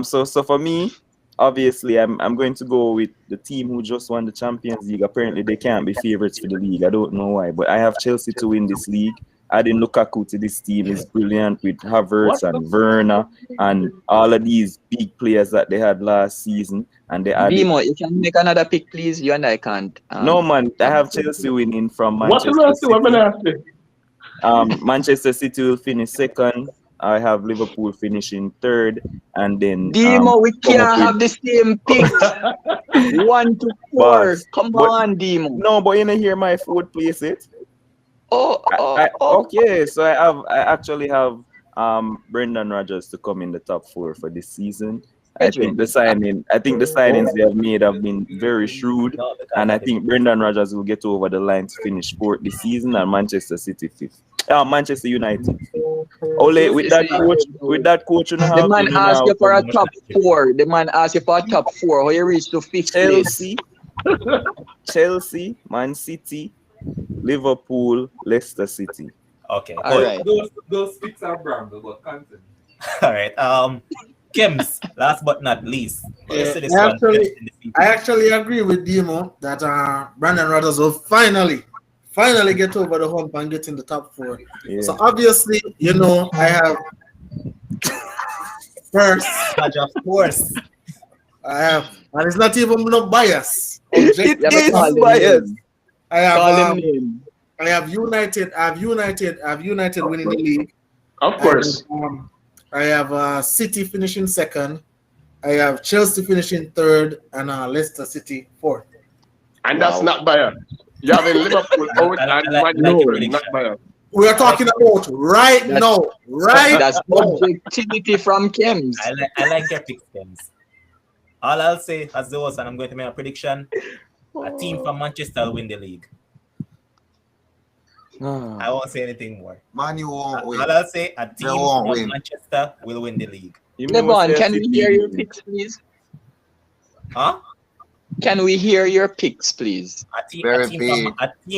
So for me, obviously, I'm going to go with the team who just won the Champions League. Apparently, they can't be favorites for the league. I don't know why, but I have Chelsea to win this league. Adding Lukaku to this team is brilliant with Havertz and Werner and all of these big players that they had last season. And they added. Demo, you can make another pick, please. You and I can't. No, man, I have Chelsea winning from What's the Manchester last thing I'm City. going to ask you? Manchester City will finish second. I have Liverpool finishing third, and then Demo, we come up can't with- have the same pick. 1 to 4. Come but- on, Demo. No, but you know, hear my fourth place it. Oh. Okay, so I actually have Brendan Rodgers to come in the top 4 for this season. I think the signings they have made have been very shrewd, and I think Brendan Rodgers will get over the line to finish 4th this season, and Manchester City 5th. Manchester United. Ole, with that coach, you know, The man asked you for a top 4. The man asked you for a top 4. How you reach to 5th place? Chelsea, Man City, Liverpool, Leicester City. Okay. All right. Those picks are bramble, but content. All right. Kims, last but not least. let's say this I one actually- in the season. I actually agree with Demo that Brandon Rodgers will finally get over the hump and get in the top 4. Yeah. So obviously, you know, I have first. Of course. I have, and it's not even no bias. It You have to is call him biased. name. I Call have him name. I have United winning the league. Of course. I have City finishing second, I have Chelsea finishing third and Leicester City fourth. And that's not biased. You have Liverpool out and Man No. United not biased. We are talking about right That's- now. Right That's now. objectivity from Kems. I like your picks, Kems. All I'll say as the host, and I'm going to make a prediction: a team from Manchester will win the league. I won't say anything more. Man, you won't win. All I'll say: a team won't from win. Manchester will win the league. Levon, can we hear your picks, please? Huh? Can we hear your picks, please? A team Very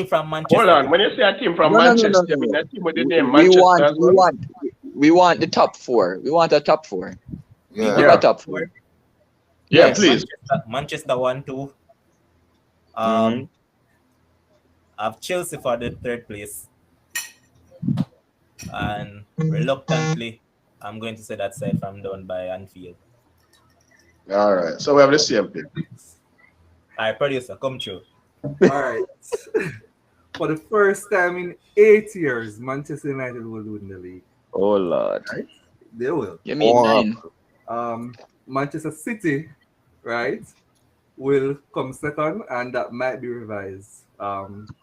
from Manchester. Hold on. When you say a team from No, no, no, Manchester, no, no. you mean a team with the name We Manchester as well? want the top four. We want a top four. Yeah. Give a top four. Yeah, Yes. please. Manchester 1-2. Mhm. I have Chelsea for the third place. And reluctantly, I'm going to say that side from down by Anfield. All right. So we have the same pick. All right, producer, come through. All right. For the first time in 8 years, Manchester United will win the league. Oh Lord. They will. You mean Oh. 9? Manchester City, right, will come second, and that might be revised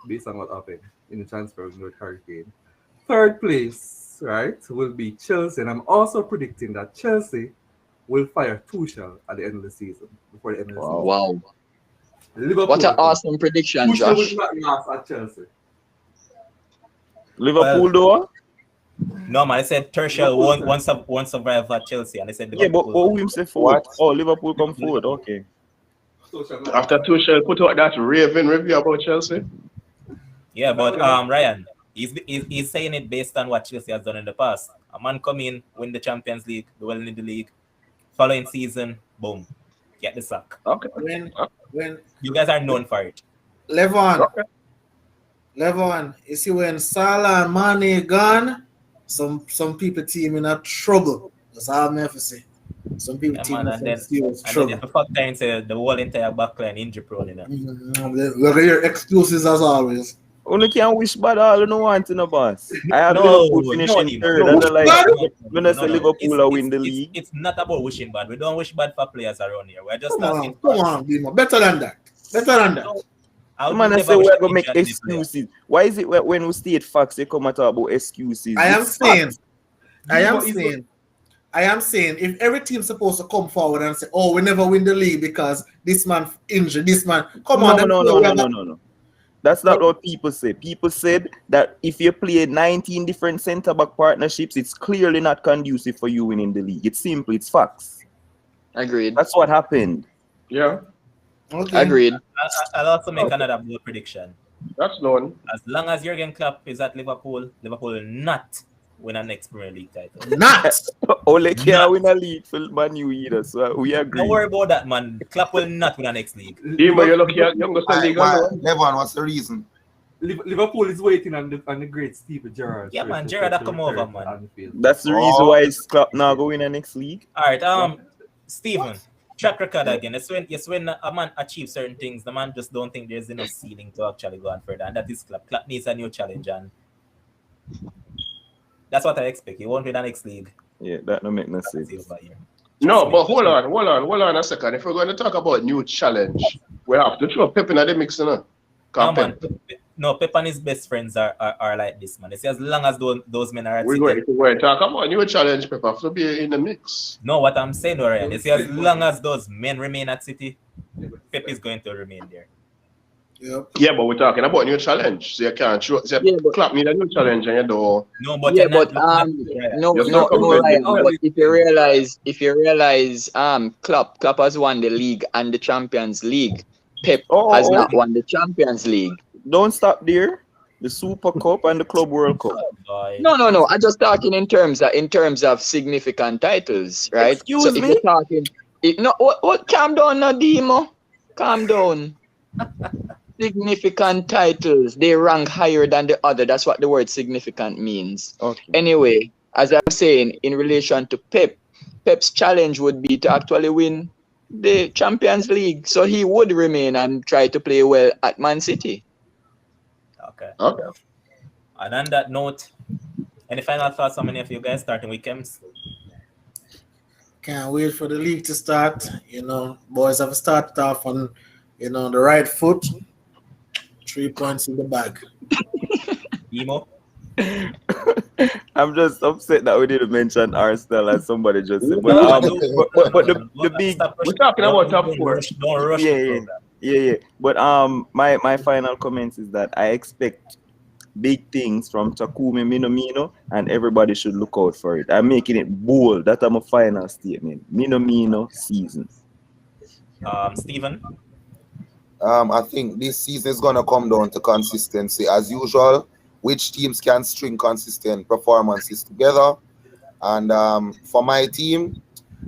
based on what happened in the transfer window with Hurricane. Third place, right, will be Chelsea, and I'm also predicting that Chelsea will fire Tuchel at the end of the season, before the end of the season. Wow. Liverpool, What an awesome prediction, Tuchel Josh. will not last at Chelsea. Liverpool though? No, man, I said Tuchel won't survive at Chelsea, and I said Yeah, but Liverpool. who him say fourth? Oh, Liverpool come forward. Okay. Tuchel not- After Tuchel put out that raving review about Chelsea. Yeah, but Ryan, he's saying it based on what Chelsea has done in the past. A man come in, win the Champions League, well in the league, following season, boom, get the sack. Okay. When You guys are known for it. Levon, you see when Salah and Mane gone, some people team in a trouble. That's all I'm have to say. Some people Yeah, team man, in and then serious the trouble. fact that say the whole entire backline injury prone, you know. Look at your excuses as always. Only can wish bad all you know want in the boss. I have No, Liverpool no, finishing no, third, no, and I like no, when I say Liverpool win the league. It's not about wishing bad. We don't wish bad for players around here. We're just Come asking. on, Dimo. Better than that. I'll Man, I never say wish we're an gonna make injury on the player. excuses. Why is it when we state facts, they come and talk about excuses? I am It's saying, facts. I am saying, if every team's supposed to come forward and say, "Oh, we never win the league because this man injured, this man," come on, No. That's not what people say. People said that if you play 19 different centre back partnerships, it's clearly not conducive for you winning the league. It's simple. It's facts. Agreed. That's what happened. Yeah, Okay. Agreed. I'll also make another bold prediction. that's known. As long as Jurgen Klopp is at Liverpool, Liverpool will not win a next Premier League title. Not. Ole can't win a league for Man U either, so we agree. Don't worry about that, man. Klopp will not win a next league. Dima, you're lucky at youngest league. Levon, what's the reason? Liverpool is waiting on the great Steve Gerrard. Yeah, man, Gerrard will come over, man. That's the reason why Klopp now go win a next league. All right, Stephen, track record again. It's when a man achieves certain things, the man just don't think there's enough ceiling to actually go on further, and that is Klopp. Klopp needs a new challenge, and that's what I expect. He won't win the next league. Yeah, that don't make no sense. No, but hold on a second. If we're going to talk about new challenge, we have to throw Pep in the mix, you know. No, man. No, Pep and his best friends are like this, man. They say as long as those men are at We're City. going to talk about new challenge, Pep have to be in the mix. No, what I'm saying, Orion, they say as long as those men remain at City, Pep is going to remain there. Yep. Yeah, but we're talking about new challenge. So you can't show. So Klopp need a new challenge, and you don't. No, but Yeah, you're but not- no, Just no, look no, up Ryan, with- but if you realize, Klopp has won the league and the Champions League. Pep has not won the Champions League. Don't stop there. The Super Cup and the Club World Cup. No. I'm just talking in terms of significant titles, right? Excuse so me? if you're talking, what? Calm down, Nadimo. Calm down. Significant titles, they rank higher than the other. That's what the word significant means. Okay. Anyway, as I'm saying, in relation to Pep's challenge would be to actually win the Champions League. So he would remain and try to play well at Man City. Okay. Okay. And on that note, any final thoughts on any of you guys, starting with Kems? Can't wait for the league to start. Boys have started off on, the right foot. 3 points in the bag. Emo. I'm just upset that we didn't mention Arsenal as somebody just said. But No, but the big We're talking about top four. Don't rush Yeah, the yeah. program. Yeah. But my final comments is that I expect big things from Takumi Minamino, and everybody should look out for it. I'm making it bold. That's my final statement. Minamino season. Stephen. I think this season is gonna come down to consistency as usual. Which teams can string consistent performances together? And for my team,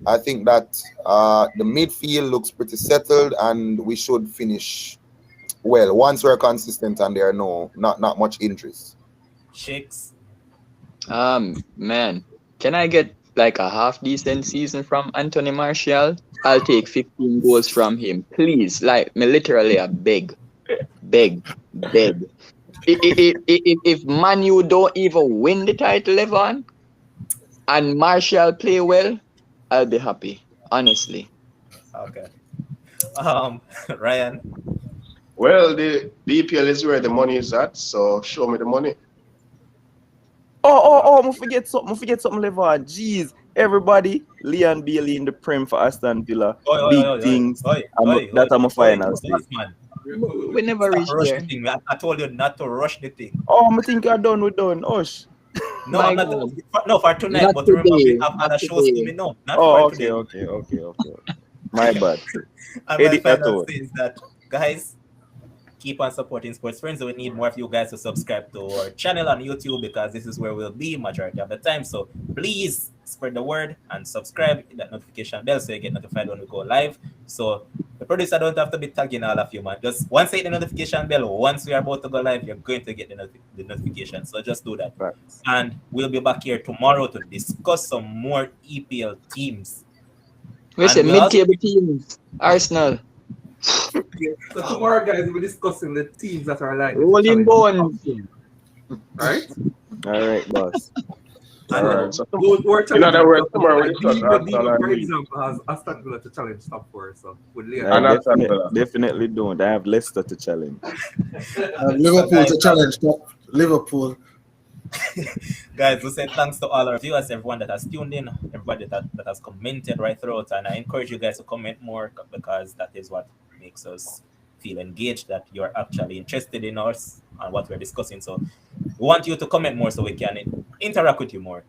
I think that the midfield looks pretty settled, and we should finish well once we're consistent and there are not much injuries. Shakes. Man, can I get like a half decent season from Anthony Martial? I'll take 15 goals from him, please. Like me, literally, I beg. If Man U don't even win the title, Evan, and Martial play well, I'll be happy. Honestly. Okay. Ryan. Well, the EPL is where the money is at, so show me the money. I forget something, Levan. Jeez. Everybody, Leon Bailey in the Prem for Aston Villa. Big things. That's my final stage. We never reached there. The thing. I told you not to rush the thing. I think we're done. Osh. No, My I'm not. God. No, for tonight. Not But remember, we today. have Not other shows today. coming up. Not Oh, for today. okay. My bad. And my Edit that final out. thing is that, guys, keep on supporting Sports Friends. We need more of you guys to subscribe to our channel on YouTube because this is where we'll be majority of the time. So please spread the word and subscribe, hit that notification bell so you get notified when we go live. So the producer don't have to be tagging all of you, man. Just once you hit the notification bell, once we are about to go live, you're going to get the notification. So just do that. Right. And we'll be back here tomorrow to discuss some more EPL teams. We say And we also- mid-table teams. Arsenal. So tomorrow, guys, we'll be discussing the teams that are like Rolling Bone. Right? All right, boss. Alright, so Those who are in other words, challenging tomorrow we top discuss four, Arsenal Dima, and for Leeds. example, has Aston Villa to challenge top four. So with Leon. And Aston Villa. Definitely don't. I have Leicester to challenge. Liverpool guys, to challenge Liverpool. Guys, we say thanks to all our viewers, everyone that has tuned in, everybody that has commented right throughout. And I encourage you guys to comment more because that is what makes us feel engaged, that you're actually interested in us and what we're discussing. So we want you to comment more so we can interact with you more.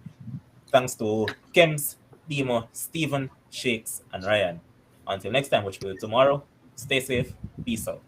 Thanks to Kems, Demo, Stephen, Shakes, and Ryan. Until next time, which will be tomorrow, stay safe. Peace out.